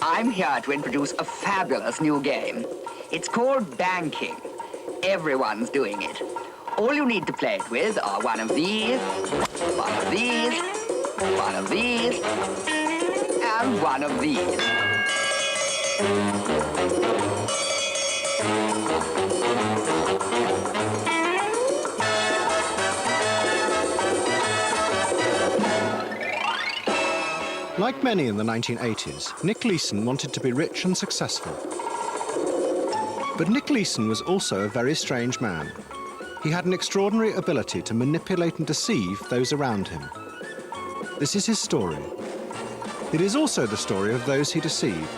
I'm here to introduce a fabulous new game. It's called banking. Everyone's doing it. All you need to play it with are one of these, one of these, one of these, and one of these. Like many in the 1980s, Nick Leeson wanted to be rich and successful. But Nick Leeson was also a very strange man. He had an extraordinary ability to manipulate and deceive those around him. This is his story. It is also the story of those he deceived.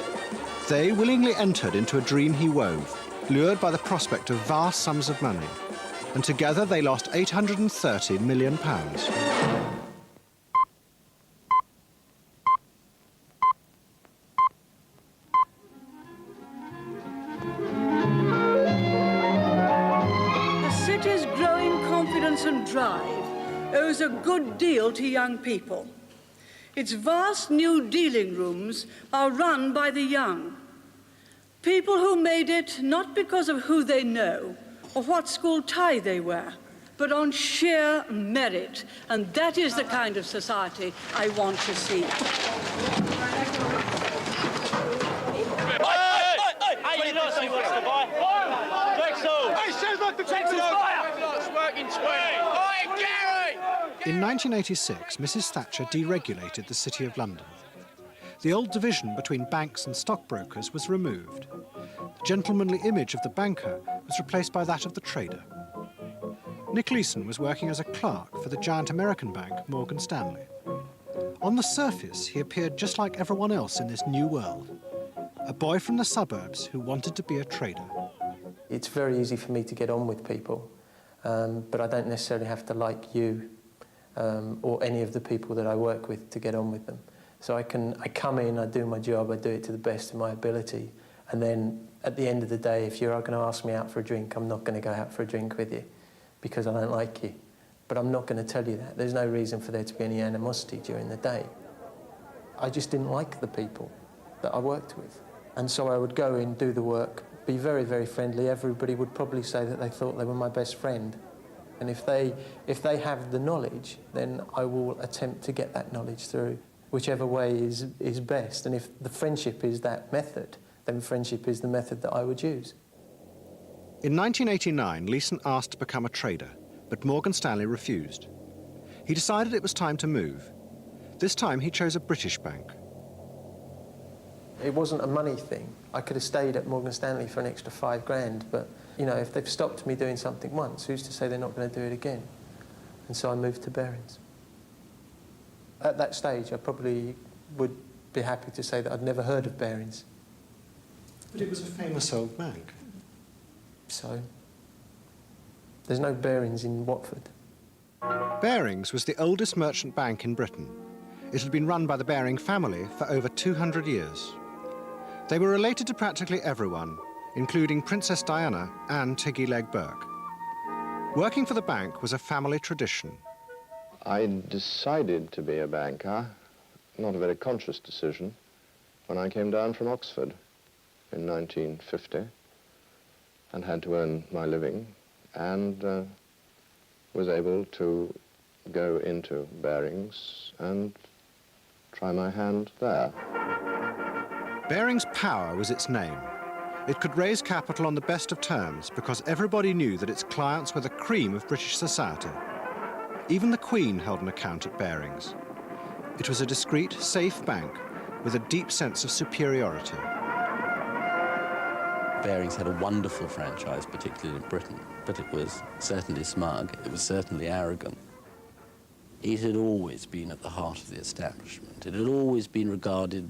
They willingly entered into a dream he wove, lured by the prospect of vast sums of money. And together they lost £830 million. And drive owes a good deal to young people. Its vast new dealing rooms are run by the young. People who made it not because of who they know or what school tie they wear, but on sheer merit. And that is the kind of society I want to see. In 1986, Mrs. Thatcher deregulated the City of London. The old division between banks and stockbrokers was removed. The gentlemanly image of the banker was replaced by that of the trader. Nick Leeson was working as a clerk for the giant American bank, Morgan Stanley. On the surface, he appeared just like everyone else in this new world. A boy from the suburbs who wanted to be a trader. It's very easy for me to get on with people, but I don't necessarily have to like you or any of the people that I work with to get on with them. So I come in, I do my job, I do it to the best of my ability, and then at the end of the day, if you're going to ask me out for a drink, I'm not going to go out for a drink with you because I don't like you. But I'm not going to tell you that. There's no reason for there to be any animosity during the day. I just didn't like the people that I worked with. And so I would go in, do the work, be very, very friendly. Everybody would probably say that they thought they were my best friend. And if they have the knowledge, then I will attempt to get that knowledge through whichever way is best. And if the friendship is that method, then friendship is the method that I would use. In 1989, Leeson asked to become a trader, but Morgan Stanley refused. He decided it was time to move. This time he chose a British bank. It wasn't a money thing. I could have stayed at Morgan Stanley for an extra £5,000, but you know, if they've stopped me doing something once, who's to say they're not going to do it again? And so I moved to Barings. At that stage, I probably would be happy to say that I'd never heard of Barings. But it was a famous old bank. So, there's no Barings in Watford. Barings was the oldest merchant bank in Britain. It had been run by the Baring family for over 200 years. They were related to practically everyone, including Princess Diana and Tiggy Leg Burke. Working for the bank was a family tradition. I decided to be a banker, not a very conscious decision, when I came down from Oxford in 1950 and had to earn my living and was able to go into Barings and try my hand there. Barings Power was its name. It could raise capital on the best of terms because everybody knew that its clients were the cream of British society. Even the Queen held an account at Barings. It was a discreet, safe bank with a deep sense of superiority. Barings had a wonderful franchise, particularly in Britain, but it was certainly smug, it was certainly arrogant. It had always been at the heart of the establishment. It had always been regarded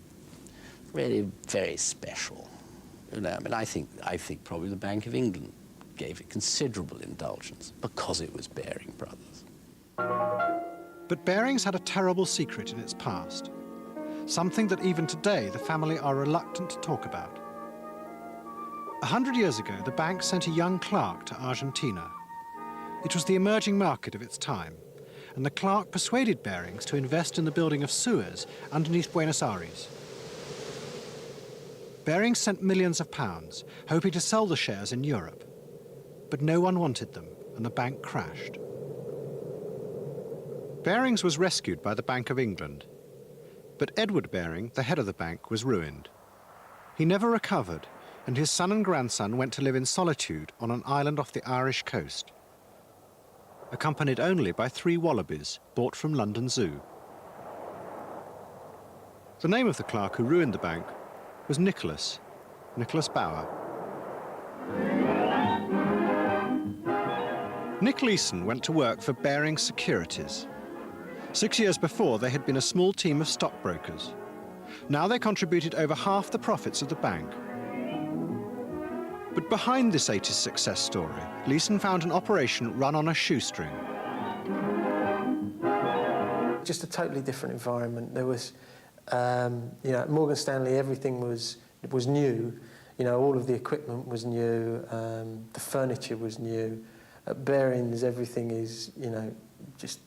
really very special. You know, I mean, I think probably the Bank of England gave it considerable indulgence because it was Baring Brothers. But Barings had a terrible secret in its past, something that even today the family are reluctant to talk about. 100 years ago, the bank sent a young clerk to Argentina. It was the emerging market of its time, and the clerk persuaded Barings to invest in the building of sewers underneath Buenos Aires. Barings sent millions of pounds, hoping to sell the shares in Europe. But no one wanted them, and the bank crashed. Barings was rescued by the Bank of England. But Edward Baring, the head of the bank, was ruined. He never recovered, and his son and grandson went to live in solitude on an island off the Irish coast, accompanied only by 3 wallabies bought from London Zoo. The name of the clerk who ruined the bank was Nicholas Bauer. Nick Leeson went to work for Barings Securities. 6 years before, they had been a small team of stockbrokers. Now they contributed over half the profits of the bank. But behind this 80s success story, Leeson found an operation run on a shoestring. Just a totally different environment. There was, at Morgan Stanley, everything was new. All of the equipment was new, the furniture was new. At Barings, everything is, just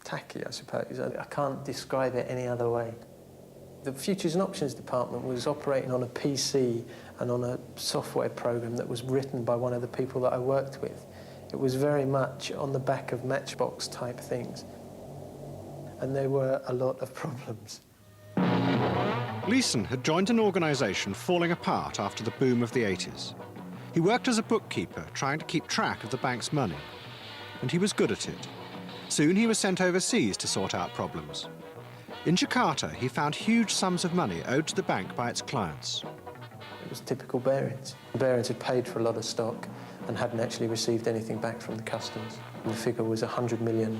tacky, I suppose. I can't describe it any other way. The Futures and Options department was operating on a PC and on a software program that was written by one of the people that I worked with. It was very much on the back of Matchbox type things. And there were a lot of problems. Leeson had joined an organisation falling apart after the boom of the 80s. He worked as a bookkeeper, trying to keep track of the bank's money. And he was good at it. Soon he was sent overseas to sort out problems. In Jakarta, he found huge sums of money owed to the bank by its clients. It was typical Barings. Barings had paid for a lot of stock and hadn't actually received anything back from the customers. And the figure was £100 million.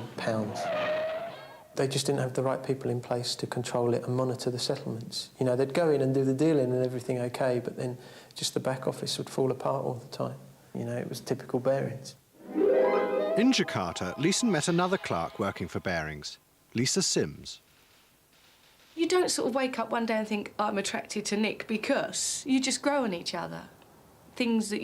They just didn't have the right people in place to control it and monitor the settlements. They'd go in and do the dealing and everything okay, but then just the back office would fall apart all the time. It was typical Barings. In Jakarta, Leeson met another clerk working for Barings, Lisa Sims. You don't sort of wake up one day and think, I'm attracted to Nick, because you just grow on each other. Things that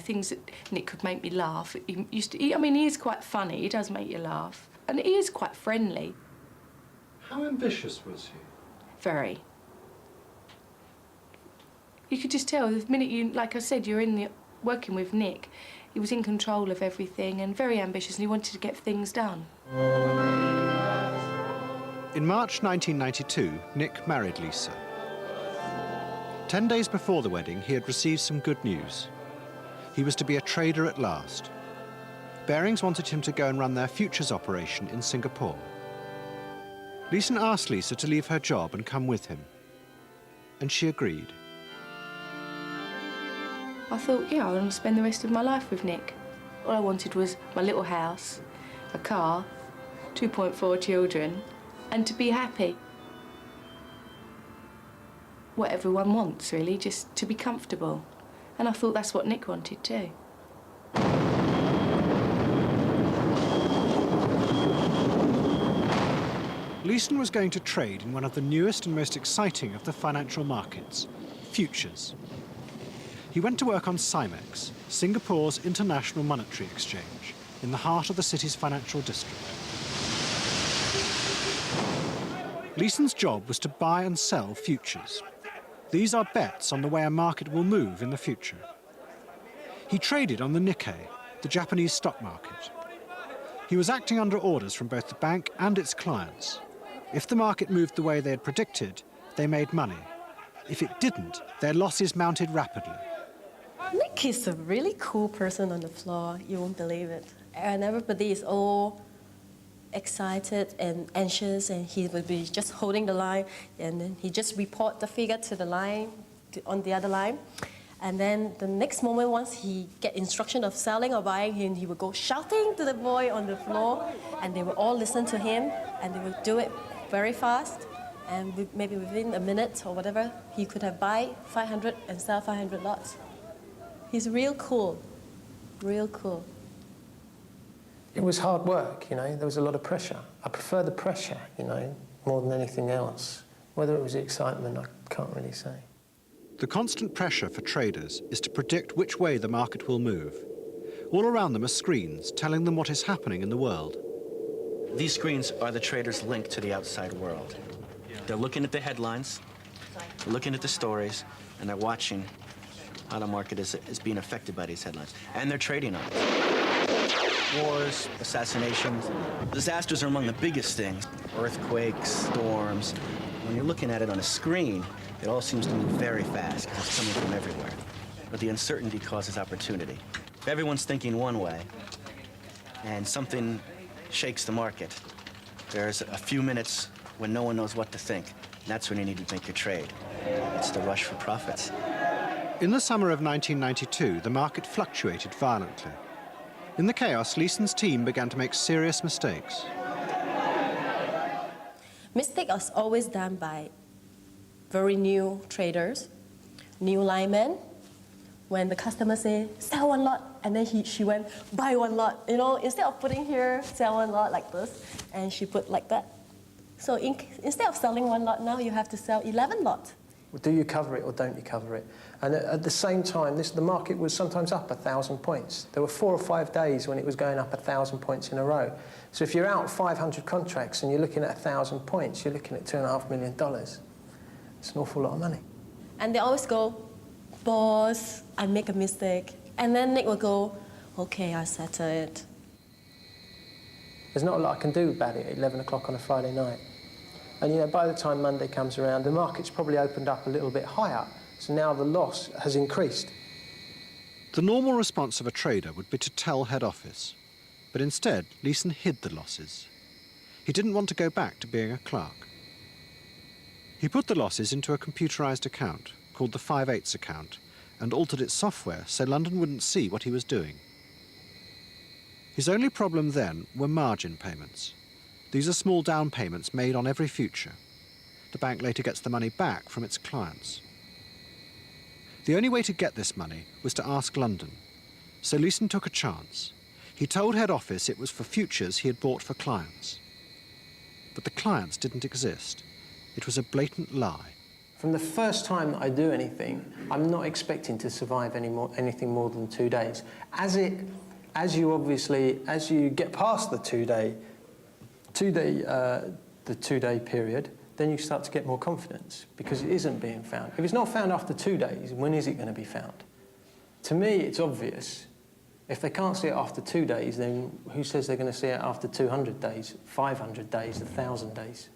things that Nick could make me laugh. He is quite funny, he does make you laugh. And he is quite friendly. How ambitious was he? Very. You could just tell, the minute like I said, you're working with Nick, he was in control of everything and very ambitious, and he wanted to get things done. In March 1992, Nick married Lisa. 10 days before the wedding, he had received some good news. He was to be a trader at last. Barings wanted him to go and run their futures operation in Singapore. Leeson asked Lisa to leave her job and come with him. And she agreed. I thought, I want to spend the rest of my life with Nick. All I wanted was my little house, a car, 2.4 children, and to be happy. What everyone wants, really, just to be comfortable. And I thought that's what Nick wanted too. Leeson was going to trade in one of the newest and most exciting of the financial markets, futures. He went to work on Cymex, Singapore's international monetary exchange, in the heart of the city's financial district. Leeson's job was to buy and sell futures. These are bets on the way a market will move in the future. He traded on the Nikkei, the Japanese stock market. He was acting under orders from both the bank and its clients. If the market moved the way they had predicted, they made money. If it didn't, their losses mounted rapidly. Nick is a really cool person on the floor, you won't believe it. And everybody is all excited and anxious, and he would be just holding the line, and then he just report the figure to the line, on the other line. And then the next moment, once he get instruction of selling or buying, he would go shouting to the boy on the floor, and they would all listen to him, and they would do it very fast. And maybe within a minute or whatever, he could have buy 500 and sell 500 lots. He's real cool, real cool. It was hard work, there was a lot of pressure. I prefer the pressure, more than anything else. Whether it was the excitement, I can't really say. The constant pressure for traders is to predict which way the market will move. All around them are screens telling them what is happening in the world. These screens are the traders' link to the outside world. They're looking at the headlines, They're looking at the stories, and they're watching how the market is being affected by these headlines. And they're trading on it. Wars, assassinations, disasters are among the biggest things. Earthquakes, storms. When you're looking at it on a screen, it all seems to move very fast because it's coming from everywhere. But the uncertainty causes opportunity. If everyone's thinking one way, and something shakes the market, there's a few minutes when no one knows what to think. And that's when you need to make your trade. It's the rush for profits. In the summer of 1992, the market fluctuated violently. In the chaos, Leeson's team began to make serious mistakes. Mistake was always done by very new traders, new linemen. When the customer say, sell one lot, and then she went, buy one lot. You know, instead of putting here, sell one lot like this, and she put like that. So instead of selling one lot now, you have to sell 11 lots. Do you cover it or don't you cover it? And at the same time, the market was sometimes up 1,000 points. There were 4 or 5 days when it was going up 1,000 points in a row. So if you're out 500 contracts and you're looking at 1,000 points, you're looking at $2.5 million. It's an awful lot of money. And they always go, boss, I make a mistake. And then Nick will go, okay, I settle it. There's not a lot I can do about it at 11 o'clock on a Friday night. And, you know, by the time Monday comes around, the market's probably opened up a little bit higher, so now the loss has increased. The normal response of a trader would be to tell head office, but instead, Leeson hid the losses. He didn't want to go back to being a clerk. He put the losses into a computerized account, called the 5/8 account, and altered its software so London wouldn't see what he was doing. His only problem then were margin payments. These are small down payments made on every future. The bank later gets the money back from its clients. The only way to get this money was to ask London, so Leeson took a chance. He told head office it was for futures he had bought for clients. But the clients didn't exist. It was a blatant lie. From the first time that I do anything, I'm not expecting to survive anything more than 2 days. As you get past the two-day period, then you start to get more confidence because it isn't being found. If it's not found after 2 days, when is it going to be found? To me, it's obvious. If they can't see it after 2 days, then who says they're going to see it after 200 days, 500 days, 1,000 days?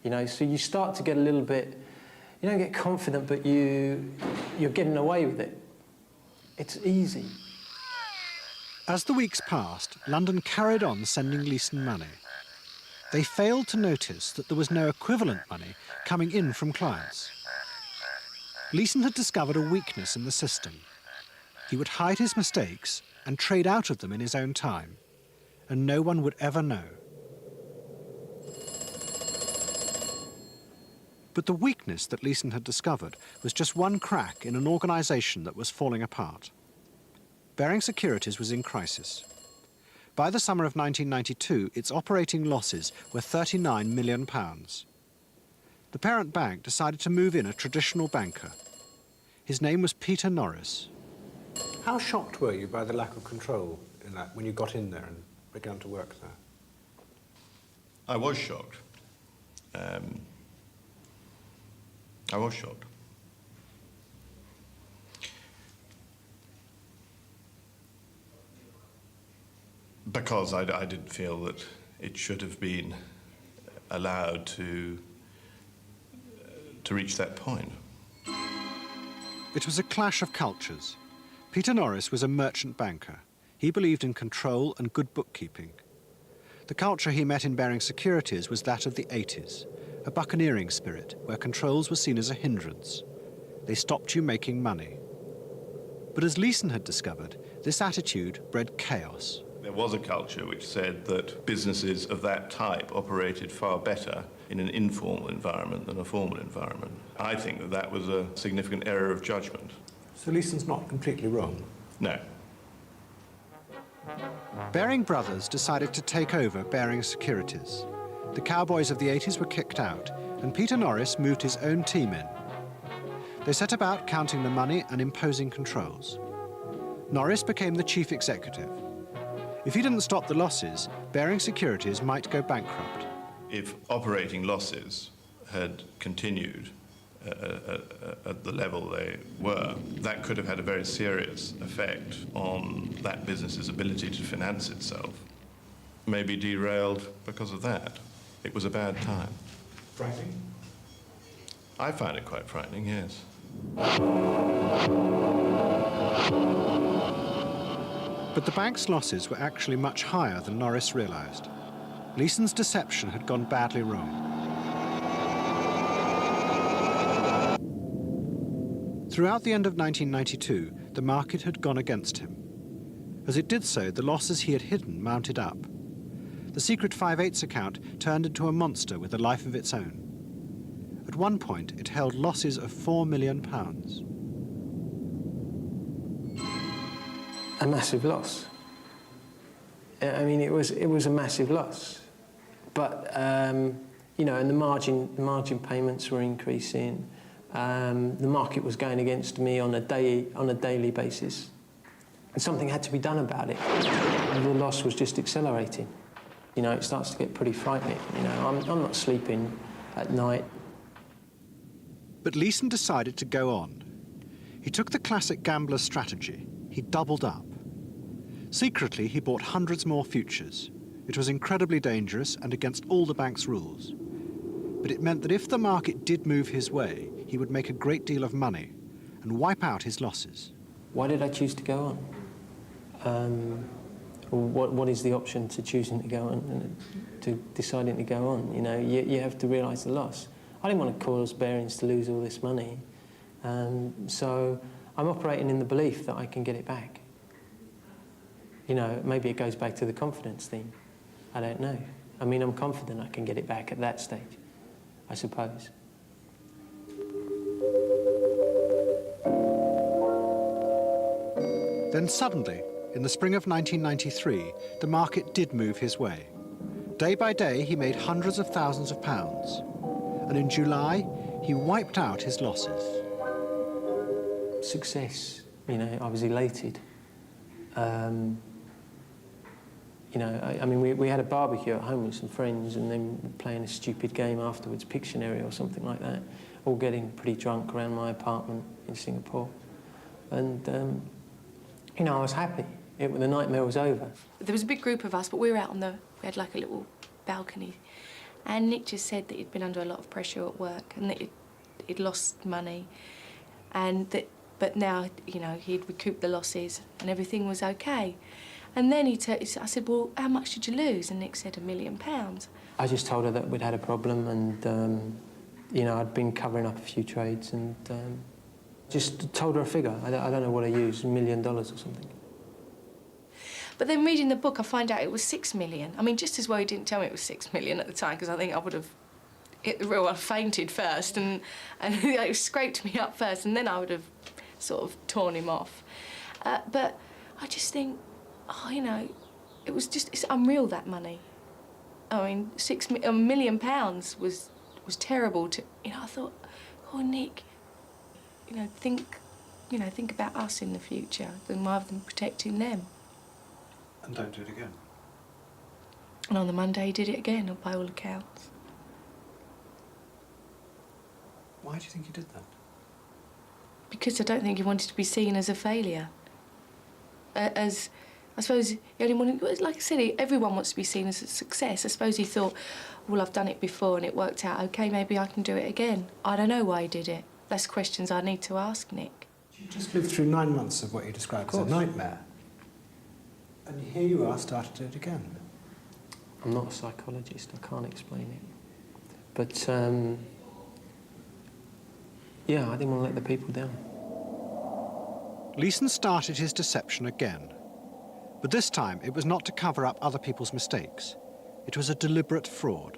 You know, so you start to get a little bit, you don't get confident, but you're getting away with it. It's easy. As the weeks passed, London carried on sending Leeson money. They failed to notice that there was no equivalent money coming in from clients. Leeson had discovered a weakness in the system. He would hide his mistakes and trade out of them in his own time, and no one would ever know. But the weakness that Leeson had discovered was just one crack in an organisation that was falling apart. Barings Securities was in crisis. By the summer of 1992, its operating losses were £39 million. The parent bank decided to move in a traditional banker. His name was Peter Norris. How shocked were you by the lack of control in that when you got in there and began to work there? I was shocked. I was shocked. Because I didn't feel that it should have been allowed to reach that point. It was a clash of cultures. Peter Norris was a merchant banker. He believed in control and good bookkeeping. The culture he met in Barings Securities was that of the 80s, a buccaneering spirit where controls were seen as a hindrance. They stopped you making money. But as Leeson had discovered, this attitude bred chaos. There was a culture which said that businesses of that type operated far better in an informal environment than a formal environment. I think that that was a significant error of judgment. So Leeson's not completely wrong? No. Baring brothers decided to take over Barings Securities. The cowboys of the 80s were kicked out, and Peter Norris moved his own team in. They set about counting the money and imposing controls. Norris became the chief executive. If he didn't stop the losses, Barings Securities might go bankrupt. If operating losses had continued at the level they were, that could have had a very serious effect on that business's ability to finance itself. Maybe derailed because of that. It was a bad time. Frightening? I find it quite frightening, yes. But the bank's losses were actually much higher than Norris realised. Leeson's deception had gone badly wrong. Throughout the end of 1992, the market had gone against him. As it did so, the losses he had hidden mounted up. The secret 5/8 account turned into a monster with a life of its own. At one point, it held losses of £4 million. A massive loss. I mean, it was a massive loss. But, you know, and the margin payments were increasing. The market was going against me on a daily basis. And something had to be done about it. And the loss was just accelerating. You know, it starts to get pretty frightening. You know, I'm not sleeping at night. But Leeson decided to go on. He took the classic gambler's strategy. He doubled up. Secretly, he bought hundreds more futures. It was incredibly dangerous and against all the bank's rules. But it meant that if the market did move his way, he would make a great deal of money and wipe out his losses. Why did I choose to go on? What is the option to choosing to go on and to deciding to go on? You know, you have to realise the loss. I didn't want to cause Barings to lose all this money, so I'm operating in the belief that I can get it back. You know, maybe it goes back to the confidence thing. I don't know. I mean, I'm confident I can get it back at that stage, I suppose. Then suddenly, in the spring of 1993, the market did move his way. Day by day, he made hundreds of thousands of pounds. And in July, he wiped out his losses. Success, you know, I was elated. You know, I mean, we had a barbecue at home with some friends and then playing a stupid game afterwards, Pictionary or something like that, all getting pretty drunk around my apartment in Singapore. And, you know, I was happy. The nightmare was over. There was a big group of us, but we were out we had like a little balcony. And Nick just said that he'd been under a lot of pressure at work and that he'd lost money. But now, you know, he'd recouped the losses and everything was okay. And then I said, well, how much did you lose? And Nick said £1 million. I just told her that we'd had a problem and, you know, I'd been covering up a few trades and just told her a figure. I don't know what I used, $1 million or something. But then reading the book, I find out it was 6 million. I mean, just as well he didn't tell me it was 6 million at the time, because I think I would have hit the real, I fainted first and it scraped me up first, and then I would have sort of torn him off. But I just think, oh, you know, it's unreal, that money. I mean, £1 million was terrible to, you know, I thought, oh, Nick, you know, think about us in the future rather than protecting them. And don't do it again. And on the Monday, he did it again, by all accounts. Why do you think he did that? Because I don't think he wanted to be seen as a failure. I suppose he only wanted, like I said, everyone wants to be seen as a success. I suppose he thought, well, I've done it before and it worked out okay, maybe I can do it again. I don't know why he did it. That's questions I need to ask Nick. You just lived through 9 months of what you described as a nightmare. And here you are, started to do it again. I'm not a psychologist, I can't explain it. But, yeah, I didn't want to let the people down. Leeson started his deception again. But this time, it was not to cover up other people's mistakes. It was a deliberate fraud.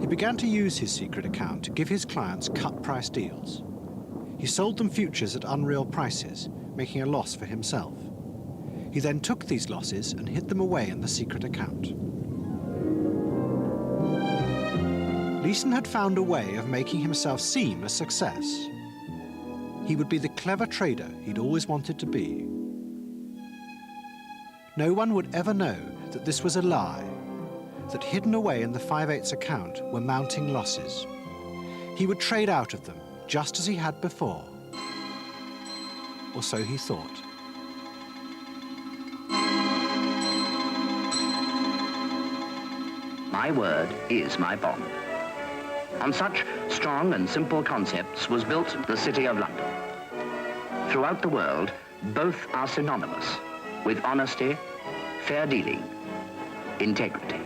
He began to use his secret account to give his clients cut-price deals. He sold them futures at unreal prices, making a loss for himself. He then took these losses and hid them away in the secret account. Leeson had found a way of making himself seem a success. He would be the clever trader he'd always wanted to be. No one would ever know that this was a lie, that hidden away in the 5/8 account were mounting losses. He would trade out of them just as he had before. Or so he thought. My word is my bond. On such strong and simple concepts was built the City of London. Throughout the world, both are synonymous with honesty, fair dealing, integrity.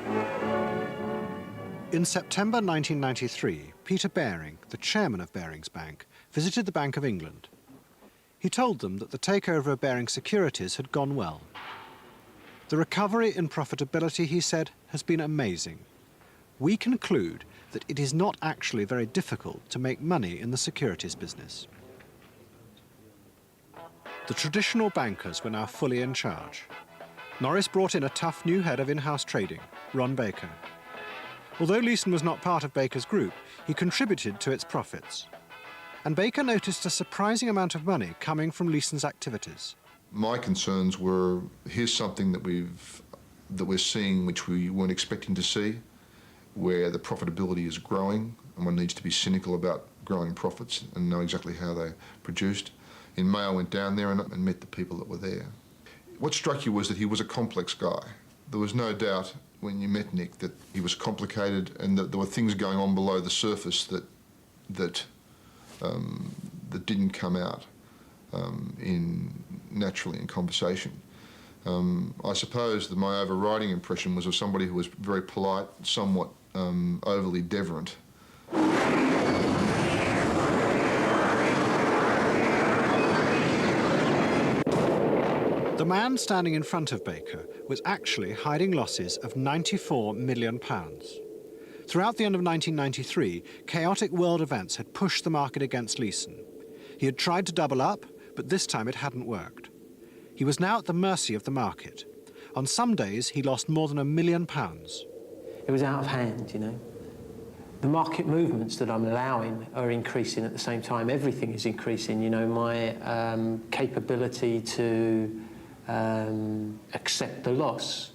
In September 1993, Peter Baring, the chairman of Barings Bank, visited the Bank of England. He told them that the takeover of Baring Securities had gone well. The recovery in profitability, he said, has been amazing. We conclude that it is not actually very difficult to make money in the securities business. The traditional bankers were now fully in charge. Norris brought in a tough new head of in-house trading, Ron Baker. Although Leeson was not part of Baker's group, he contributed to its profits. And Baker noticed a surprising amount of money coming from Leeson's activities. My concerns were, here's something that we're seeing which we weren't expecting to see, where the profitability is growing, and one needs to be cynical about growing profits and know exactly how they're produced. In May, I went down there and met the people that were there. What struck you was that he was a complex guy. There was no doubt when you met Nick that he was complicated and that there were things going on below the surface that didn't come out naturally in conversation. I suppose that my overriding impression was of somebody who was very polite, somewhat overly deferent. The man standing in front of Baker was actually hiding losses of £94 million. Throughout the end of 1993, chaotic world events had pushed the market against Leeson. He had tried to double up, but this time it hadn't worked. He was now at the mercy of the market. On some days, he lost more than £1 million. It was out of hand, you know. The market movements that I'm allowing are increasing at the same time. Everything is increasing, you know. My capability to accept the loss,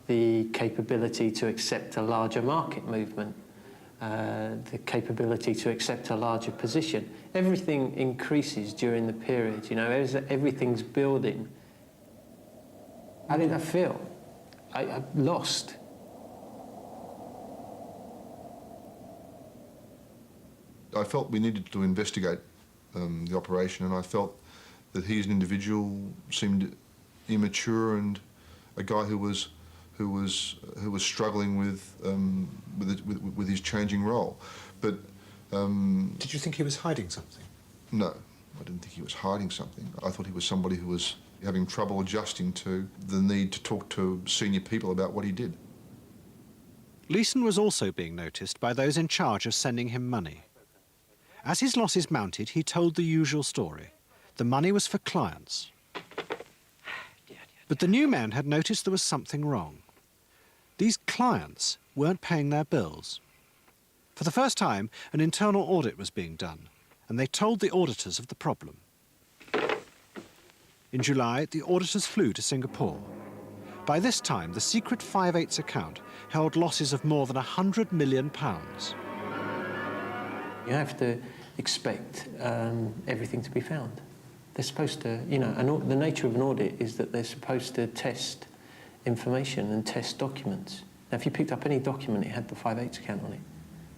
the capability to accept a larger market movement, the capability to accept a larger position. Everything increases during the period, you know, everything's building. How did I feel? I lost. I felt we needed to investigate the operation, and I felt that he as an individual seemed immature and a guy who was struggling with his changing role. But did you think he was hiding something? No, I didn't think he was hiding something. I thought he was somebody who was having trouble adjusting to the need to talk to senior people about what he did. Leeson was also being noticed by those in charge of sending him money. As his losses mounted, he told the usual story. The money was for clients. But the new man had noticed there was something wrong. These clients weren't paying their bills. For the first time, an internal audit was being done, and they told the auditors of the problem. In July, the auditors flew to Singapore. By this time, the secret 5/8 account held losses of more than £100 million. You have to expect everything to be found. They're supposed to, you know, the nature of an audit is that they're supposed to test information and test documents. Now, if you picked up any document, it had the 5/8 account on it.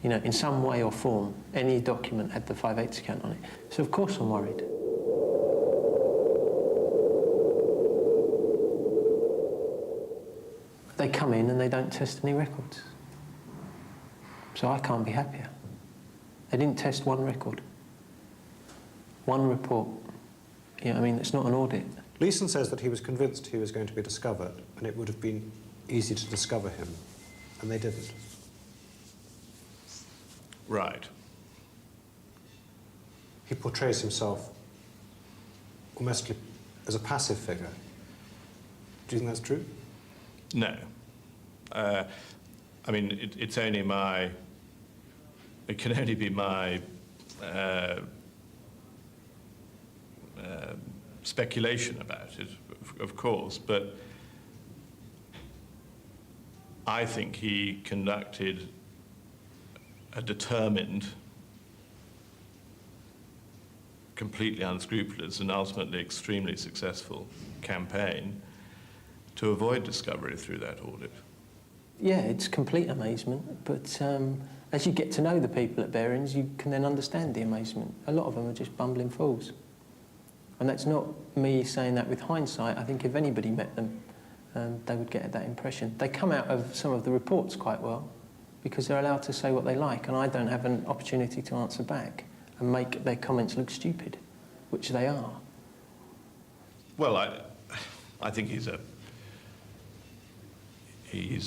You know, in some way or form, any document had the 5/8 account on it. So, of course, I'm worried. They come in and they don't test any records. So I can't be happier. They didn't test one record, one report. You know, I mean, it's not an audit. Leeson says that he was convinced he was going to be discovered, and it would have been easy to discover him, and they didn't. Right. He portrays himself almost as a passive figure. Do you think that's true? No. I mean, it's only my... It can only be my speculation about it, of course, but I think he conducted a determined completely unscrupulous and ultimately extremely successful campaign to avoid discovery through that audit. Yeah, it's complete amazement, but as you get to know the people at Barings, you can then understand the amazement. A lot of them are just bumbling fools. And that's not me saying that with hindsight. I think if anybody met them, they would get that impression. They come out of some of the reports quite well because they're allowed to say what they like, and I don't have an opportunity to answer back and make their comments look stupid, which they are. Well, I think he's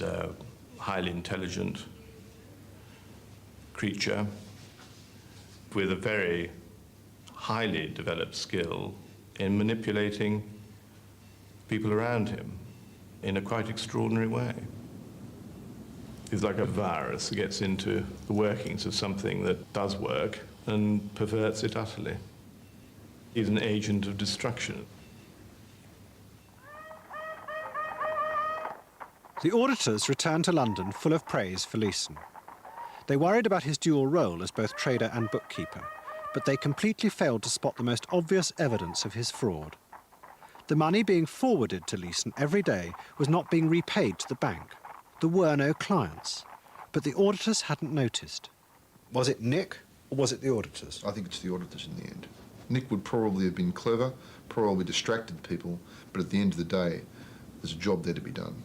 a highly intelligent creature with a very highly developed skill in manipulating people around him in a quite extraordinary way. He's like a virus that gets into the workings of something that does work and perverts it utterly. He's an agent of destruction. The auditors returned to London full of praise for Leeson. They worried about his dual role as both trader and bookkeeper, but they completely failed to spot the most obvious evidence of his fraud. The money being forwarded to Leeson every day was not being repaid to the bank. There were no clients, but the auditors hadn't noticed. Was it Nick, or was it the auditors? I think it's the auditors in the end. Nick would probably have been clever, probably distracted people, but at the end of the day, there's a job there to be done.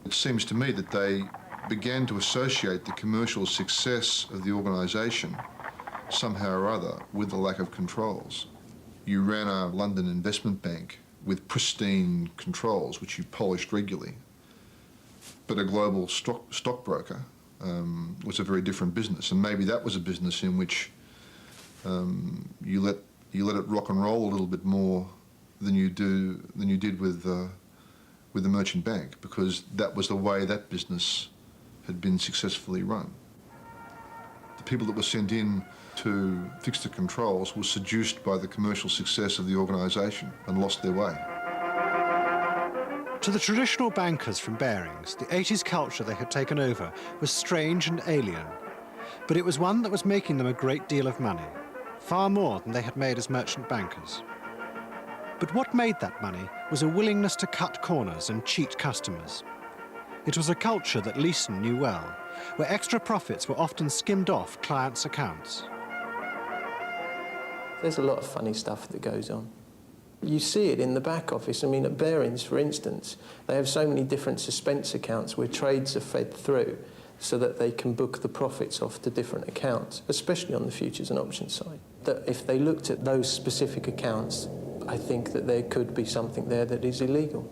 It seems to me that they began to associate the commercial success of the organisation somehow or other with the lack of controls. You ran a London investment bank with pristine controls, which you polished regularly. But a global stockbroker was a very different business, and maybe that was a business in which you let it rock and roll a little bit more than you did with the merchant bank, because that was the way that business had been successfully run. The people that were sent in to fix the controls were seduced by the commercial success of the organisation and lost their way. To the traditional bankers from Barings, the 80s culture they had taken over was strange and alien, but it was one that was making them a great deal of money, far more than they had made as merchant bankers. But what made that money was a willingness to cut corners and cheat customers. It was a culture that Leeson knew well, where extra profits were often skimmed off clients' accounts. There's a lot of funny stuff that goes on. You see it in the back office. I mean, at Barings, for instance, they have so many different suspense accounts where trades are fed through so that they can book the profits off to different accounts, especially on the futures and options side. That if they looked at those specific accounts, I think that there could be something there that is illegal.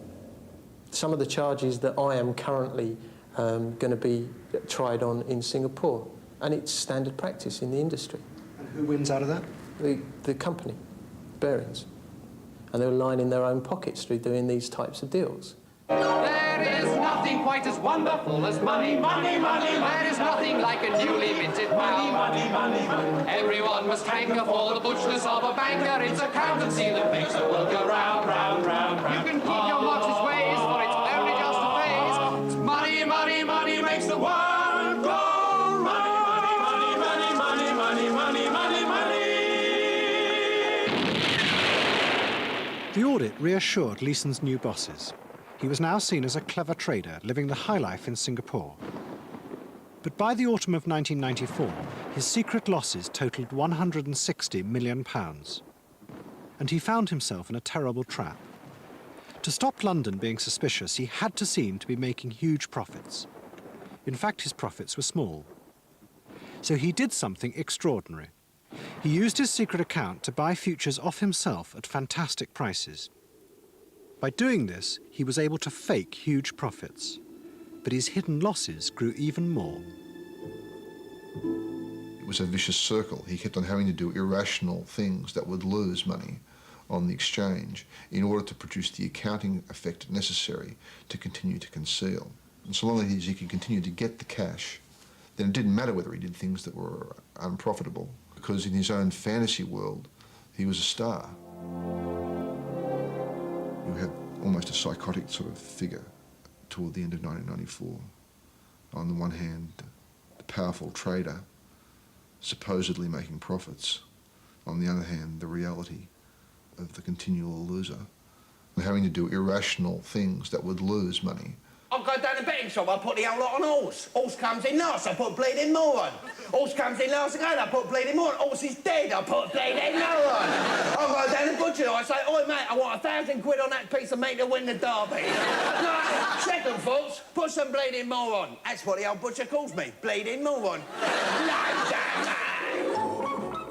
Some of the charges that I am currently going to be tried on in Singapore, and it's standard practice in the industry. And who wins out of that? The company, Barings. And they were lining their own pockets through doing these types of deals. There is nothing quite as wonderful as money, money, money, money. There is nothing like a newly minted pound. Money, money, money, money. Everyone must hanker for the butchness of a banker. It's accountancy that makes the world go round, round, round, round. You can keep your Marxist ways, for it's only just a phase. Money, money, money makes the world go round. Money, money, money, money, money, money, money, money. The audit reassured Leeson's new bosses. He was now seen as a clever trader living the high life in Singapore. But by the autumn of 1994, his secret losses totaled £160 million. And he found himself in a terrible trap. To stop London being suspicious, he had to seem to be making huge profits. In fact, his profits were small. So he did something extraordinary. He used his secret account to buy futures off himself at fantastic prices. By doing this, he was able to fake huge profits, but his hidden losses grew even more. It was a vicious circle. He kept on having to do irrational things that would lose money on the exchange in order to produce the accounting effect necessary to continue to conceal. And so long as he could continue to get the cash, then it didn't matter whether he did things that were unprofitable, because in his own fantasy world, he was a star. You had almost a psychotic sort of figure toward the end of 1994. On the one hand, the powerful trader, supposedly making profits. on the other hand, the reality of the continual loser and having to do irrational things that would lose money. I'll go down the betting shop, I put the whole lot on horse. Horse comes in last, I put bleeding more on. Horse comes in last again, I put bleeding more on. Horse is dead, I put bleeding more on. I'll go down the butcher, I say, oi mate, I want £1,000 on that piece of meat to win the derby. No, second thoughts, put some bleeding more on. That's what the old butcher calls me, bleeding more on. No, damn.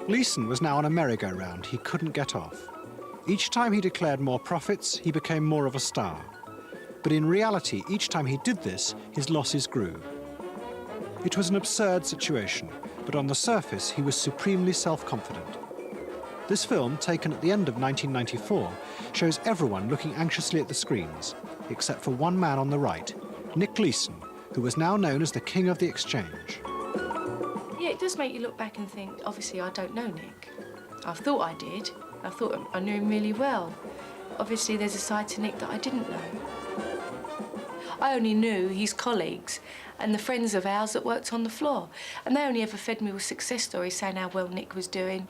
Leeson was now on a merry-go-round he couldn't get off. Each time he declared more profits, he became more of a star. But in reality, each time he did this, his losses grew. It was an absurd situation, but on the surface, he was supremely self-confident. This film, taken at the end of 1994, shows everyone looking anxiously at the screens, except for one man on the right, Nick Leeson, who was now known as the King of the Exchange. Yeah, it does make you look back and think, obviously, I don't know Nick. I thought I did. I thought I knew him really well. Obviously, there's a side to Nick that I didn't know. I only knew his colleagues and the friends of ours that worked on the floor. And they only ever fed me with success stories saying how well Nick was doing,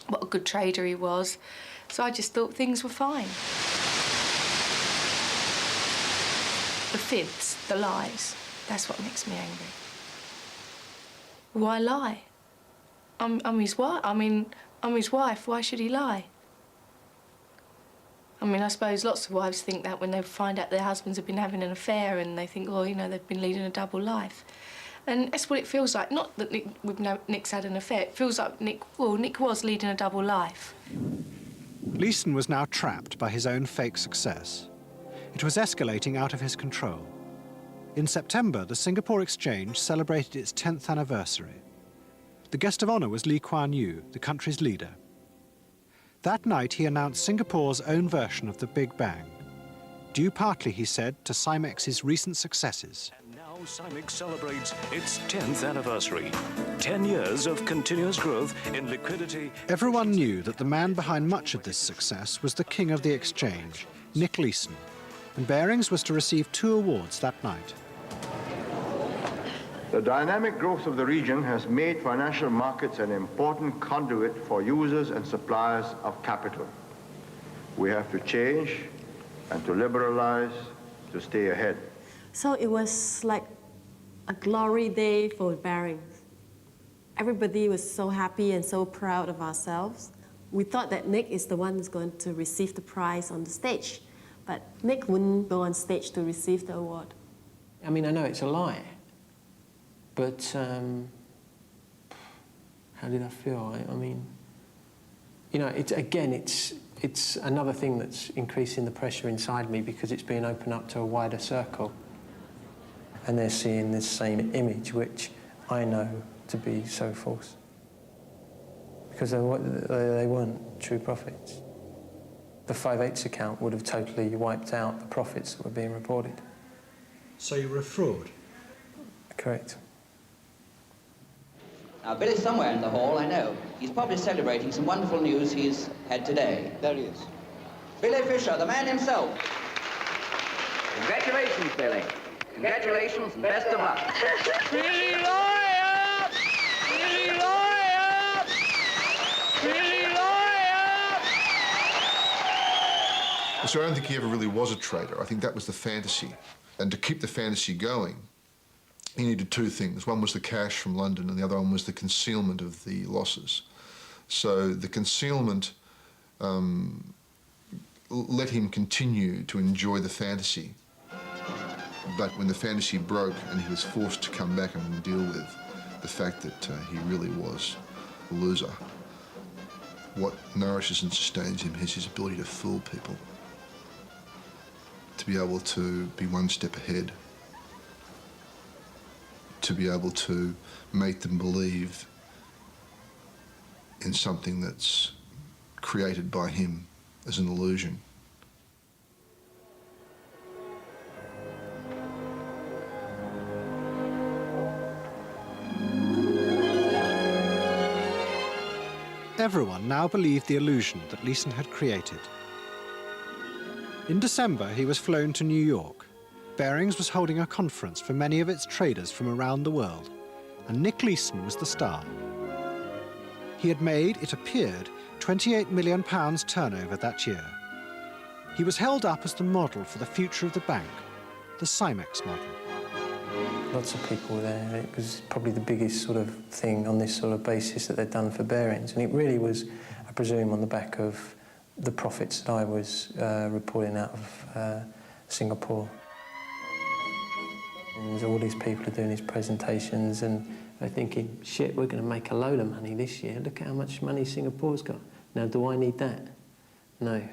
what a good trader he was. So I just thought things were fine. The fibs, the lies, that's what makes me angry. Why lie? I'm his wife. I'm his wife. Why should he lie? I mean, I suppose lots of wives think that when they find out their husbands have been having an affair and they think, well, you know, they've been leading a double life. And that's what it feels like. Not that Nick's had an affair. It feels like Nick was leading a double life. Leeson was now trapped by his own fake success. It was escalating out of his control. In September, the Singapore Exchange celebrated its 10th anniversary. The guest of honour was Lee Kuan Yew, the country's leader. That night, he announced Singapore's own version of the Big Bang, due partly, he said, to Cymex's recent successes. And now Cymex celebrates its 10th anniversary. 10 years of continuous growth in liquidity. Everyone knew that the man behind much of this success was the king of the exchange, Nick Leeson, and Barings was to receive 2 awards that night. The dynamic growth of the region has made financial markets an important conduit for users and suppliers of capital. We have to change and to liberalize to stay ahead. So it was like a glory day for Barings. Everybody was so happy and so proud of ourselves. We thought that Nick is the one who's going to receive the prize on the stage, but Nick wouldn't go on stage to receive the award. I mean, I know it's a lie. But how did I feel? I mean, you know, it's another thing that's increasing the pressure inside me because it's being opened up to a wider circle. And they're seeing this same image, which I know to be so false. Because they weren't true profits. The 5/8 account would have totally wiped out the profits that were being reported. So you were a fraud? Correct. Now, Billy's somewhere in the hall, I know. He's probably celebrating some wonderful news he's had today. There he is. Billy Fisher, the man himself. Congratulations, Billy. Congratulations and best of luck. Billy Lawyer! Billy Lawyer! Billy Lawyer! So I don't think he ever really was a trader. I think that was the fantasy. And to keep the fantasy going, he needed 2 things. One was the cash from London and the other one was the concealment of the losses. So the concealment let him continue to enjoy the fantasy. But when the fantasy broke and he was forced to come back and deal with the fact that he really was a loser, what nourishes and sustains him is his ability to fool people, to be able to be one step ahead, to be able to make them believe in something that's created by him as an illusion. Everyone now believed the illusion that Leeson had created. In December, he was flown to New York. Barings was holding a conference for many of its traders from around the world, and Nick Leeson was the star. He had made, it appeared, £28 million turnover that year. He was held up as the model for the future of the bank, the Cymex model. Lots of people there. It was probably the biggest sort of thing on this sort of basis that they'd done for Barings, and it really was, I presume, on the back of the profits that I was reporting out of Singapore. And there's all these people are doing these presentations and they're thinking, shit, we're going to make a load of money this year. Look at how much money Singapore's got. Now, do I need that? No.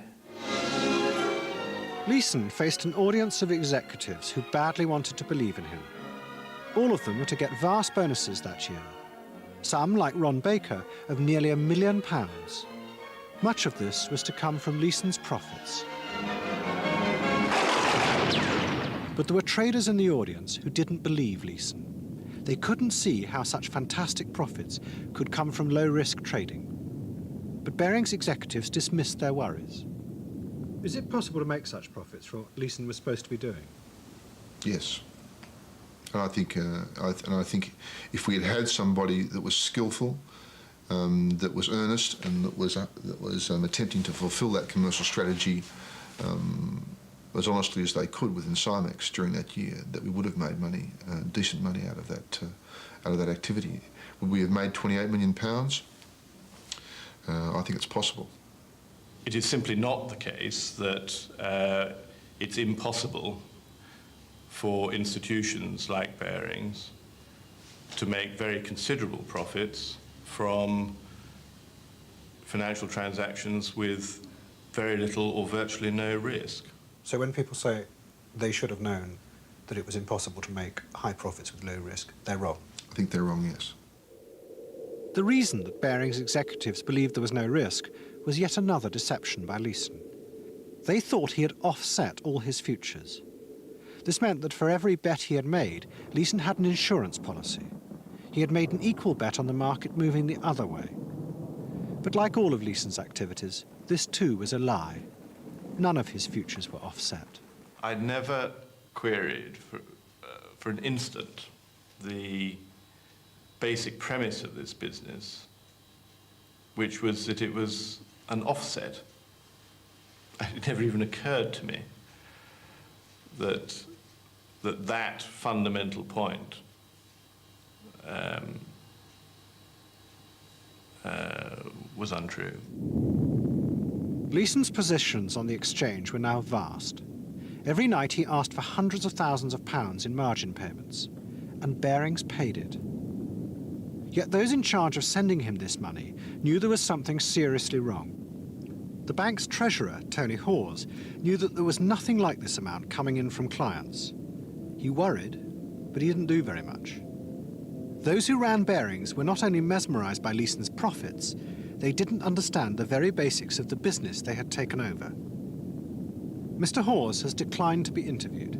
Leeson faced an audience of executives who badly wanted to believe in him. All of them were to get vast bonuses that year. Some, like Ron Baker, of nearly £1 million. Much of this was to come from Leeson's profits. But there were traders in the audience who didn't believe Leeson. They couldn't see how such fantastic profits could come from low-risk trading. But Barings executives dismissed their worries. Is it possible to make such profits for what Leeson was supposed to be doing? Yes. And I think if we had had somebody that was skillful, that was earnest, and that was attempting to fulfil that commercial strategy as honestly as they could within Cymex during that year, that we would have made money, decent money out of that activity. Would we have made £28 million? I think it's possible. It is simply not the case that it's impossible for institutions like Barings to make very considerable profits from financial transactions with very little or virtually no risk. So when people say they should have known that it was impossible to make high profits with low risk, they're wrong? I think they're wrong, yes. The reason that Barings executives believed there was no risk was yet another deception by Leeson. They thought he had offset all his futures. This meant that for every bet he had made, Leeson had an insurance policy. He had made an equal bet on the market moving the other way. But like all of Leeson's activities, this too was a lie. None of his futures were offset. I'd never queried for an instant the basic premise of this business, which was that it was an offset. It never even occurred to me that fundamental point was untrue. Leeson's positions on the exchange were now vast. Every night he asked for hundreds of thousands of pounds in margin payments, and Barings paid it. Yet those in charge of sending him this money knew there was something seriously wrong. The bank's treasurer, Tony Hawes, knew that there was nothing like this amount coming in from clients. He worried, but he didn't do very much. Those who ran Barings were not only mesmerised by Leeson's profits, they didn't understand the very basics of the business they had taken over. Mr. Hawes has declined to be interviewed.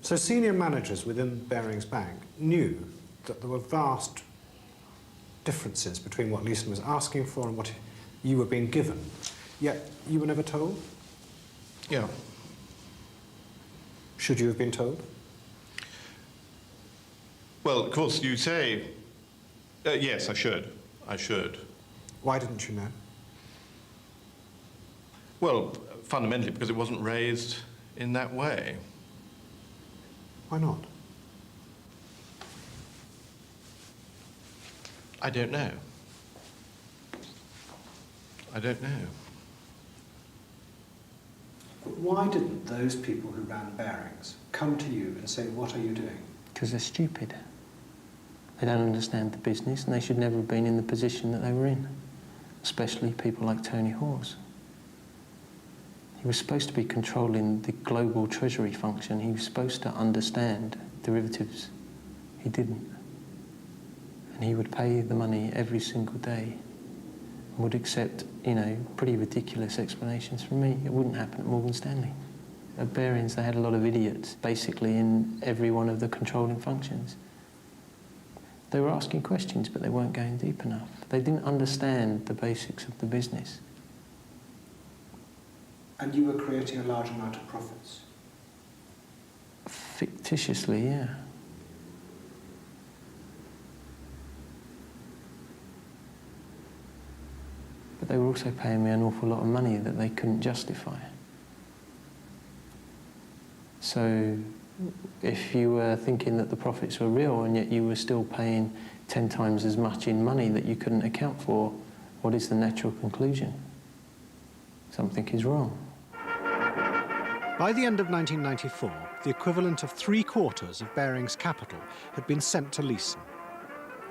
So senior managers within Barings Bank knew that there were vast differences between what Leeson was asking for and what you were being given, yet you were never told? Yeah. Should you have been told? Well, of course, you say, yes, I should. I should. Why didn't you know? Well, fundamentally because it wasn't raised in that way. Why not? I don't know. I don't know. Why didn't those people who ran Barings come to you and say, what are you doing? Because they're stupid. They don't understand the business, and they should never have been in the position that they were in, especially people like Tony Hawes. He was supposed to be controlling the global treasury function. He was supposed to understand derivatives. He didn't. And he would pay the money every single day and would accept, you know, pretty ridiculous explanations from me. It wouldn't happen at Morgan Stanley. At Barings, they had a lot of idiots, basically, in every one of the controlling functions. They were asking questions, but they weren't going deep enough. They didn't understand the basics of the business. And you were creating a large amount of profits? Fictitiously, yeah. they were also paying me an awful lot of money that they couldn't justify. So if you were thinking that the profits were real and yet you were still paying 10 times as much in money that you couldn't account for, what is the natural conclusion? Something is wrong. By the end of 1994, the equivalent of 3/4 of Barings' capital had been sent to Leeson.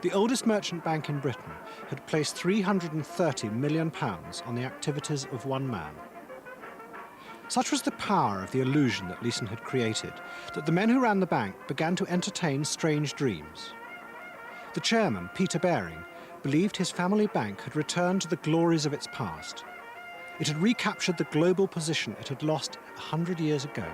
The oldest merchant bank in Britain had placed £330 million on the activities of one man. Such was the power of the illusion that Leeson had created that the men who ran the bank began to entertain strange dreams. The chairman, Peter Baring, believed his family bank had returned to the glories of its past. It had recaptured the global position it had lost 100 years ago.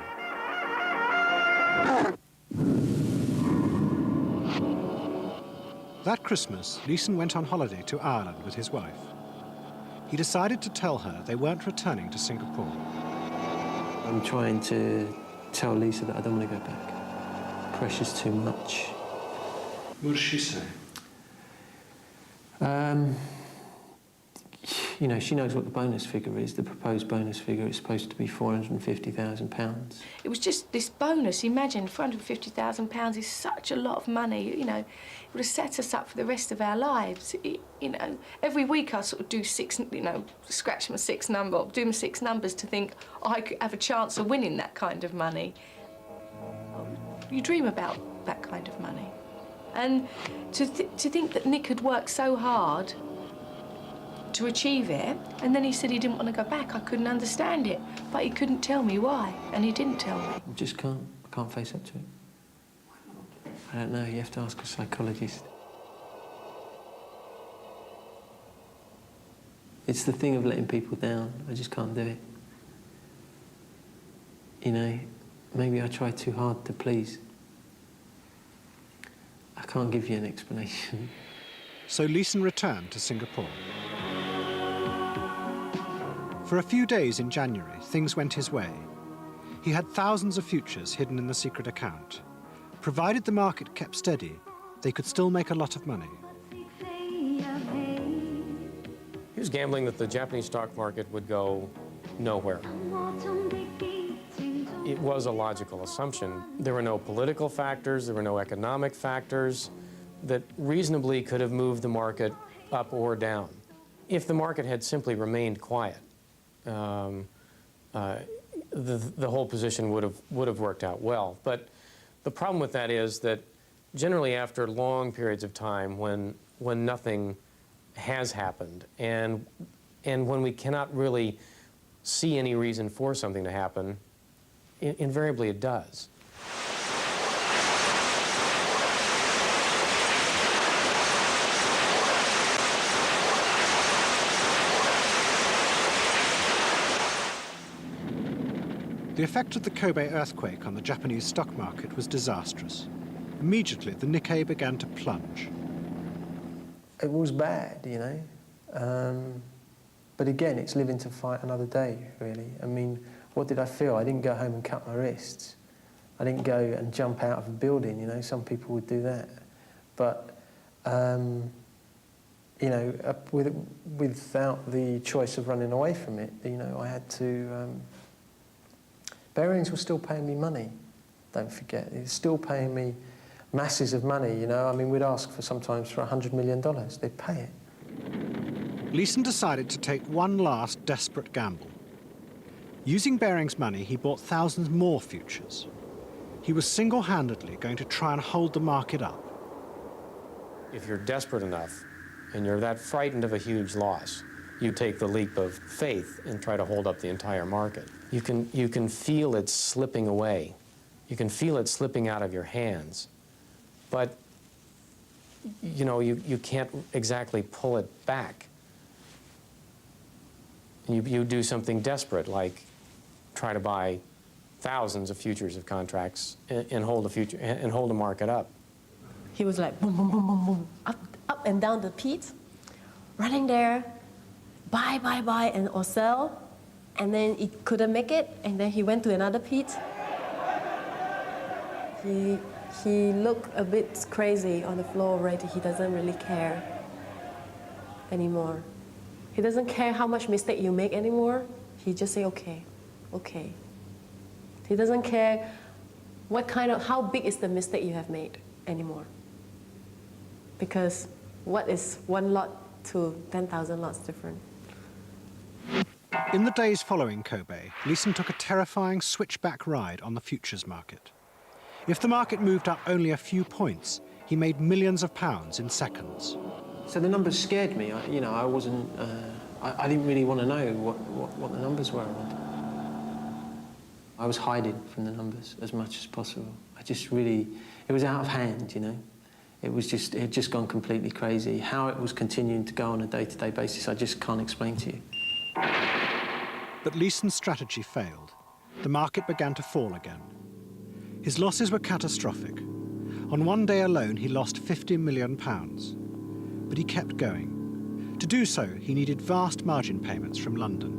That Christmas, Leeson went on holiday to Ireland with his wife. He decided to tell her they weren't returning to Singapore. I'm trying to tell Lisa that I don't want to go back. Pressure's too much. What does she say? You know, she knows what the bonus figure is. The proposed bonus figure is supposed to be £450,000. It was just this bonus. Imagine, £450,000 is such a lot of money. You know, it would have set us up for the rest of our lives. You know, every week I sort of do scratch my 6 number, do my 6 numbers to think I could have a chance of winning that kind of money. You dream about that kind of money. And to think that Nick had worked so hard to achieve it, and then he said he didn't want to go back. I couldn't understand it, but he couldn't tell me why, and he didn't tell me. I just can't face up to it. I don't know, you have to ask a psychologist. It's the thing of letting people down. I just can't do it. You know, maybe I try too hard to please. I can't give you an explanation. So Leeson returned to Singapore. For a few days in January, things went his way. He had thousands of futures hidden in the secret account. Provided the market kept steady, they could still make a lot of money. He was gambling that the Japanese stock market would go nowhere. It was a logical assumption. There were no political factors, there were no economic factors that reasonably could have moved the market up or down. If the market had simply remained quiet, the whole position would have worked out well. But the problem with that is that generally after long periods of time when nothing has happened and when we cannot really see any reason for something to happen, invariably it does. The effect of the Kobe earthquake on the Japanese stock market was disastrous. Immediately, the Nikkei began to plunge. It was bad, you know. But again, it's living to fight another day, really. I mean, what did I feel? I didn't go home and cut my wrists. I didn't go and jump out of a building, you know. Some people would do that. But, you know, without the choice of running away from it, you know, I had to... Barings were still paying me money, don't forget. They were still paying me masses of money, you know. I mean, we'd ask for sometimes for $100 million. They'd pay it. Leeson decided to take one last desperate gamble. Using Barings' money, he bought thousands more futures. He was single-handedly going to try and hold the market up. If you're desperate enough and you're that frightened of a huge loss, you take the leap of faith and try to hold up the entire market. You can feel it slipping away. You can feel it slipping out of your hands. But, you know, you can't exactly pull it back. You do something desperate, like try to buy thousands of futures of contracts and hold the market up. He was like boom, boom, boom, boom, boom, up and down the pit, running there, buy, and or sell, and then he couldn't make it, and then he went to another pit. He looked a bit crazy on the floor already. He doesn't really care anymore. He doesn't care how much mistake you make anymore. He just say, okay, okay. He doesn't care how big is the mistake you have made anymore. Because what is one lot to 10,000 lots different? In the days following Kobe, Leeson took a terrifying switchback ride on the futures market. If the market moved up only a few points, he made millions of pounds in seconds. So the numbers scared me. I wasn't. I didn't really want to know what the numbers were. I was hiding from the numbers as much as possible. It was out of hand, you know. It had just gone completely crazy. How it was continuing to go on a day-to-day basis, I just can't explain to you. But Leeson's strategy failed. The market began to fall again. His losses were catastrophic. On one day alone, he lost £50 million. But he kept going. To do so, he needed vast margin payments from London.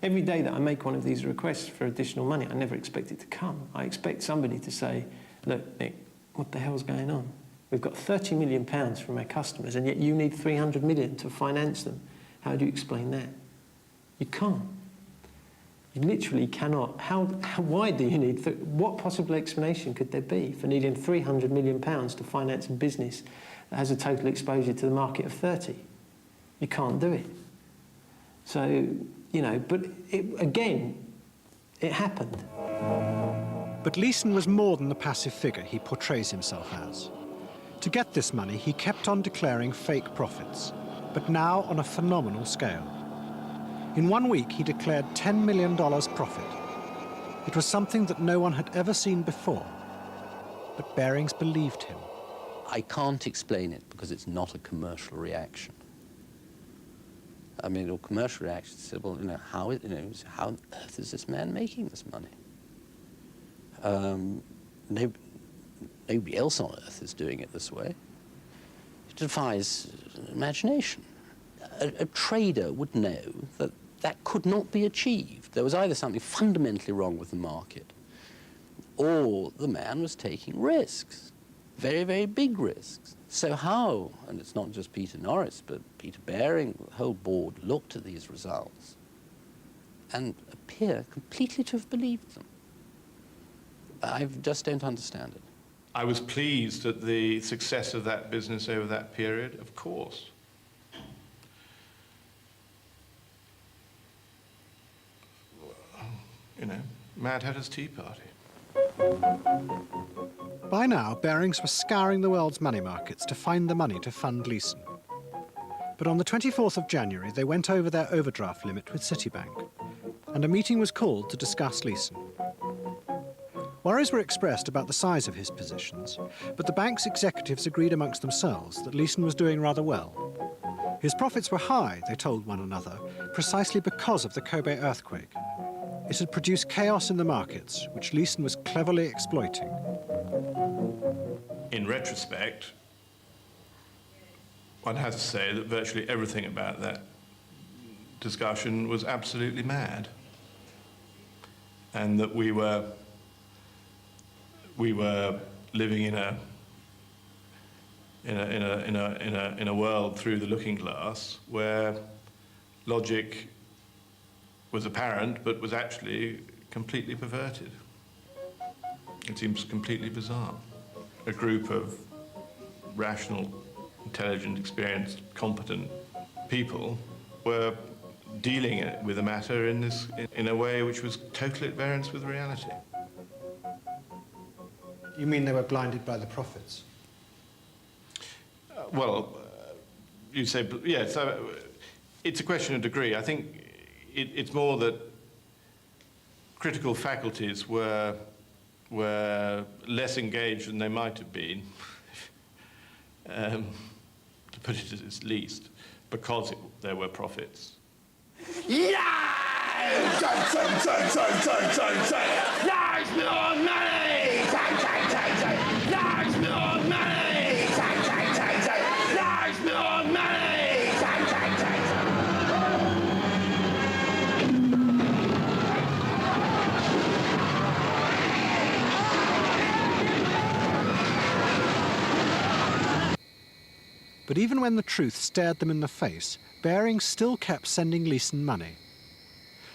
Every day that I make one of these requests for additional money, I never expect it to come. I expect somebody to say, look, Nick, what the hell's going on? We've got £30 million from our customers, and yet you need £300 million to finance them. How do you explain that? You can't. You literally cannot. Why do you need... What possible explanation could there be for needing £300 million to finance a business that has a total exposure to the market of 30? You can't do it. So, you know, but again, it happened. But Leeson was more than the passive figure he portrays himself as. To get this money, he kept on declaring fake profits, but now on a phenomenal scale. In 1 week, he declared $10 million profit. It was something that no one had ever seen before, but Barings believed him. I can't explain it because it's not a commercial reaction. I mean, a commercial reaction said, well, you know, how on earth is this man making this money? Nobody else on earth is doing it this way. It defies imagination. A trader would know that that could not be achieved. There was either something fundamentally wrong with the market, or the man was taking risks, very, very big risks. So how, and it's not just Peter Norris, but Peter Baring, the whole board looked at these results and appear completely to have believed them. I just don't understand it. I was pleased at the success of that business over that period, of course. You know, Mad Hatter's Tea Party. By now, Barings was scouring the world's money markets to find the money to fund Leeson. But on the 24th of January, they went over their overdraft limit with Citibank, and a meeting was called to discuss Leeson. Worries were expressed about the size of his positions, but the bank's executives agreed amongst themselves that Leeson was doing rather well. His profits were high, they told one another, precisely because of the Kobe earthquake. It had produced chaos in the markets, which Leeson was cleverly exploiting. In retrospect, one has to say that virtually everything about that discussion was absolutely mad, and that we were living in a world through the looking glass where logic was apparent but was actually completely perverted. It seems completely bizarre. A group of rational, intelligent, experienced, competent people were dealing with the matter in a way which was totally at variance with reality. You mean they were blinded by the profits? You say, yeah, so it's a question of degree. I think it's more that critical faculties were less engaged than they might have been, to put it at its least, because there were profits. Yeah! There's more money! There's more money! There's more money! But even when the truth stared them in the face, Barings still kept sending Leeson money.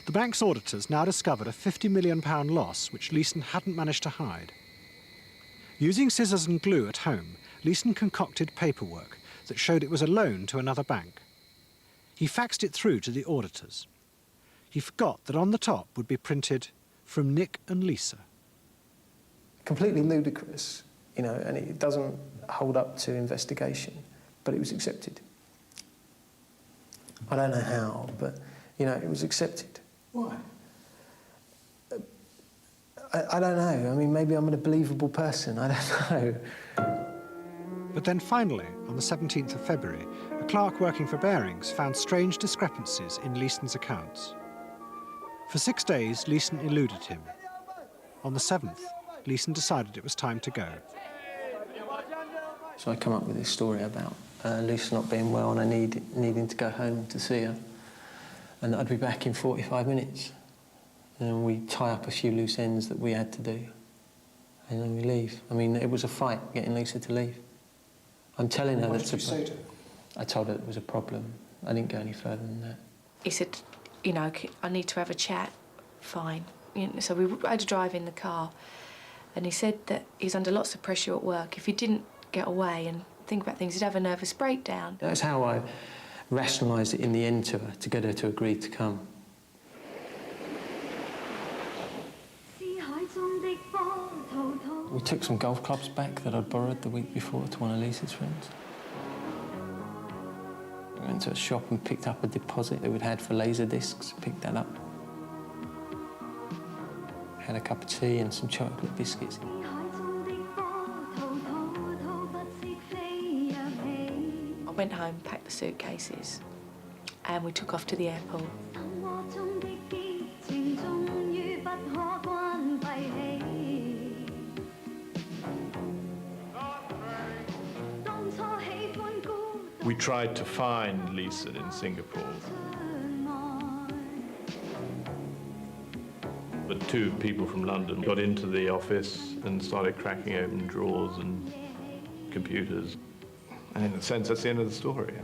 The bank's auditors now discovered a £50 million loss which Leeson hadn't managed to hide. Using scissors and glue at home, Leeson concocted paperwork that showed it was a loan to another bank. He faxed it through to the auditors. He forgot that on the top would be printed, "From Nick and Lisa." Completely ludicrous, you know, and it doesn't hold up to investigation, but it was accepted. I don't know how, but, you know, it was accepted. Why? I don't know. I mean, maybe I'm an unbelievable person. I don't know. But then finally, on the 17th of February, a clerk working for Barings found strange discrepancies in Leeson's accounts. For 6 days, Leeson eluded him. On the 7th, Leeson decided it was time to go. So I come up with this story about Lisa not being well and I needing to go home to see her. And I'd be back in 45 minutes. And we tie up a few loose ends that we had to do. And then we leave. I mean, it was a fight getting Lisa to leave. I'm telling her What did you say to her? I told her it was a problem. I didn't go any further than that. He said, you know, I need to have a chat. Fine. You know, so we had to drive in the car. And he said that he's under lots of pressure at work. If he didn't get away and think about things, he'd have a nervous breakdown. That's how I rationalised it in the end to her, to get her to agree to come. We took some golf clubs back that I'd borrowed the week before to one of Lisa's friends. We went to a shop and picked up a deposit that we'd had for laser discs, picked that up. Had a cup of tea and some chocolate biscuits. I went home, packed the suitcases, and we took off to the airport. We tried to find Leeson in Singapore, but two people from London got into the office and started cracking open drawers and computers. And in a sense, that's the end of the story.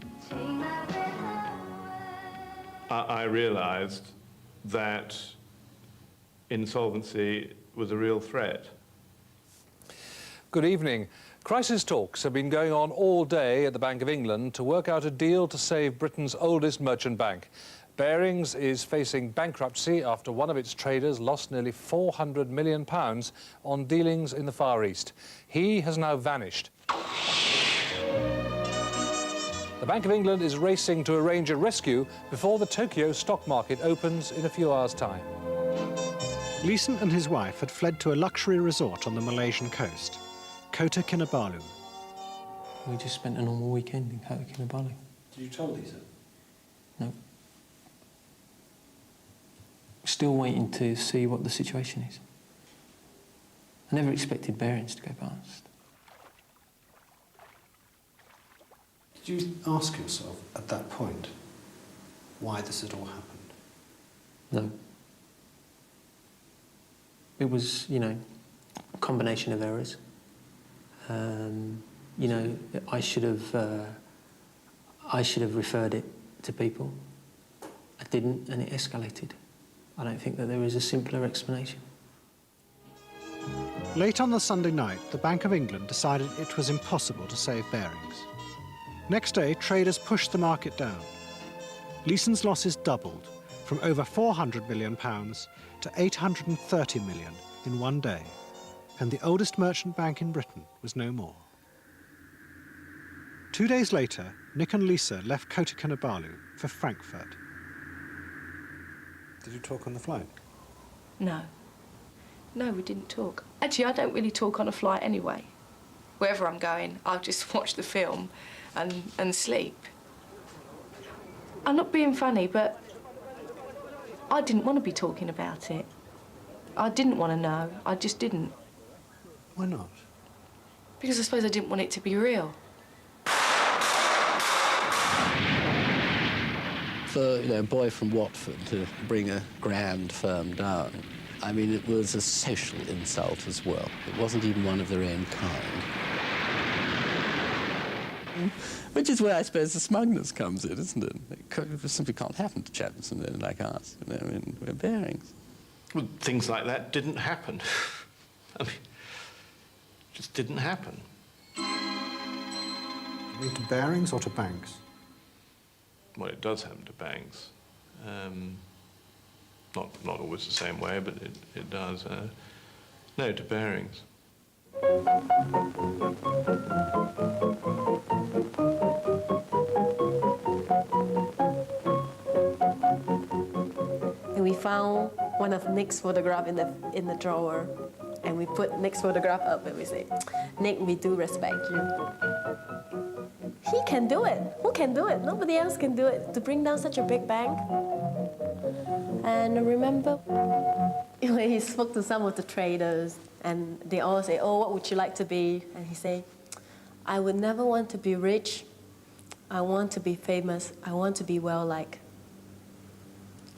I realized that insolvency was a real threat. Good evening. Crisis talks have been going on all day at the Bank of England to work out a deal to save Britain's oldest merchant bank. Barings is facing bankruptcy after one of its traders lost nearly £400 million on dealings in the Far East. He has now vanished. The Bank of England is racing to arrange a rescue before the Tokyo stock market opens in a few hours' time. Leeson and his wife had fled to a luxury resort on the Malaysian coast, Kota Kinabalu. We just spent a normal weekend in Kota Kinabalu. Did you tell Lisa? No. Still waiting to see what the situation is. I never expected Barings to go past. Did you ask yourself at that point why this had all happened? No. It was, you know, a combination of errors. You know, I should have referred it to people. I didn't, and it escalated. I don't think that there is a simpler explanation. Late on the Sunday night, the Bank of England decided it was impossible to save Barings. Next day, traders pushed the market down. Leeson's losses doubled, from over £400 million to £830 million in one day, and the oldest merchant bank in Britain was no more. 2 days later, Nick and Lisa left Kota Kinabalu for Frankfurt. Did you talk on the flight? No. No, we didn't talk. Actually, I don't really talk on a flight anyway. Wherever I'm going, I'll just watch the film and sleep. I'm not being funny, but I didn't want to be talking about it. I didn't want to know. I just didn't. Why not? Because I suppose I didn't want it to be real. For, you know, a boy from Watford to bring a grand firm down, I mean, it was a social insult as well. It wasn't even one of their own kind. Which is where I suppose the smugness comes in, isn't it? It simply can't happen to chaps like us. You know, I mean, we're Barings. Well, things like that didn't happen. I mean, just didn't happen. You mean to Barings or to banks? Well, it does happen to banks. Not always the same way, but it does. No, to Barings. And we found one of Nick's photograph in the drawer, and we put Nick's photograph up, and we say, "Nick, we do respect you. He can do it. Who can do it? Nobody else can do it. To bring down such a big bank." And I remember when he spoke to some of the traders, and they all say, "Oh, what would you like to be?" And he say, "I would never want to be rich. I want to be famous. I want to be well-liked."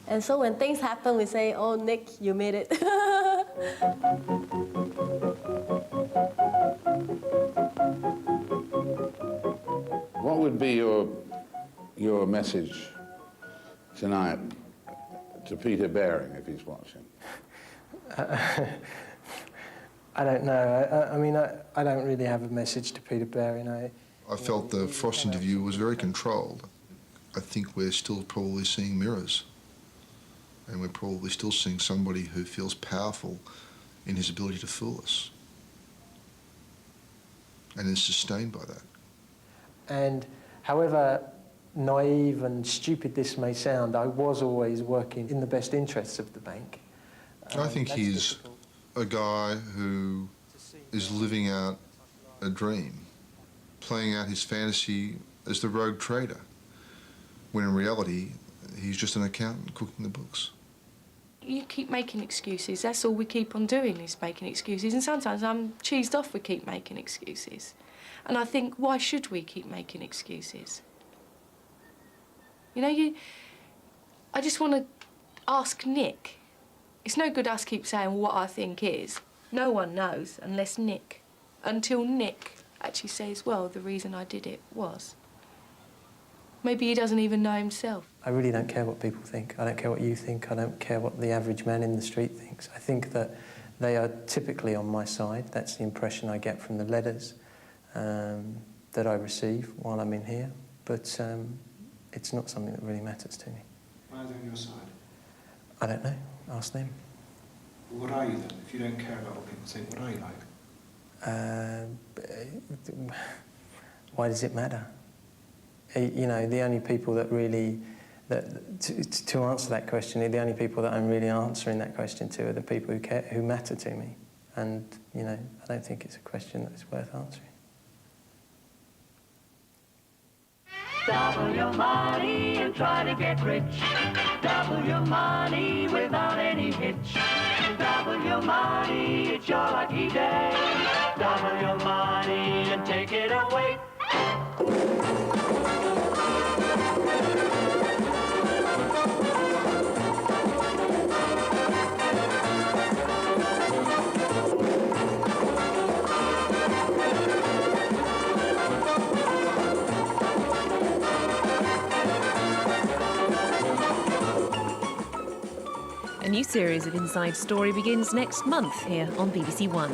And so when things happen, we say, "Oh, Nick, you made it." What would be your message tonight to Peter Baring if he's watching? I don't know. I mean, I don't really have a message to Peter Baring. I felt the Frost interview was very controlled. I think we're still probably seeing mirrors. And we're probably still seeing somebody who feels powerful in his ability to fool us. And is sustained by that. And however naive and stupid this may sound, I was always working in the best interests of the bank. I think he's a guy who is living out a dream, playing out his fantasy as the rogue trader, when in reality, he's just an accountant cooking the books. You keep making excuses. That's all we keep on doing is making excuses. And sometimes I'm cheesed off we keep making excuses. And I think, why should we keep making excuses? You know, I just want to ask Nick. It's no good us keep saying what I think is. No one knows until Nick actually says, well, the reason I did it was. Maybe he doesn't even know himself. I really don't care what people think. I don't care what you think. I don't care what the average man in the street thinks. I think that they are typically on my side. That's the impression I get from the letters that I receive while I'm in here. But it's not something that really matters to me. Why are they on your side? I don't know. Ask them. Well, what are you then? If you don't care about what people think, what are you like? Why does it matter? You know, the only people that really, to answer that question, the only people that I'm really answering that question to are the people who matter to me. And, you know, I don't think it's a question that's worth answering. Double your money and try to get rich. Double your money without any hitch. Double your money, it's your lucky day. Double your money and take it away. A new series of Inside Story begins next month here on BBC One.